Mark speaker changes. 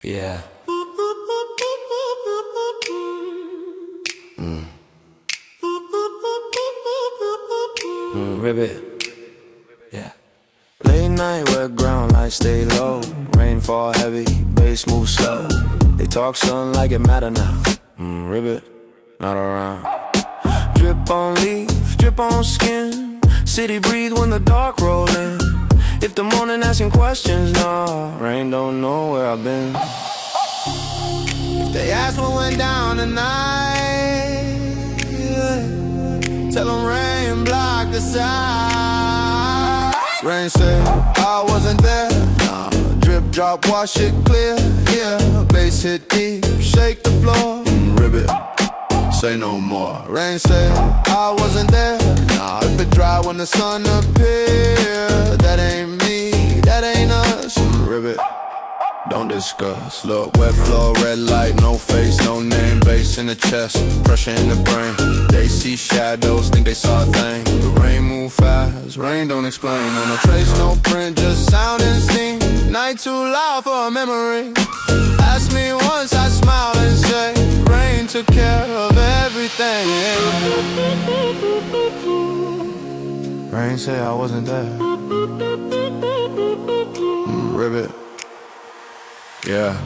Speaker 1: Yeah. Ribbit. Yeah. Late night, wet ground, lights stay low. Rain fall heavy, bass move slow. They talk something like it matter now. Ribbit, not around. Drip on leaf, drip on skin. City breathe when the dark roll in. If the morning asking questions, nah, rain don't know where I've been. If they ask what went down tonight, tell them rain blocked the sight. Rain said I wasn't there, nah. Drip drop, wash it clear, yeah. Bass hit deep, shake the floor. Ribbit, say no more. Rain said I wasn't there, nah. If it dry when the sun appear, that ain't me, that ain't us. Ribbit, don't discuss. Look, wet floor, red light, no face, no name. Bass in the chest, pressure in the brain. They see shadows, think they saw a thing. The rain move fast, rain don't explain. No trace, no print, just sound and steam. Night too loud for a memory. Ask me once, I smile and say rain took care of everything. Rain say I wasn't there. Ribbit. Yeah.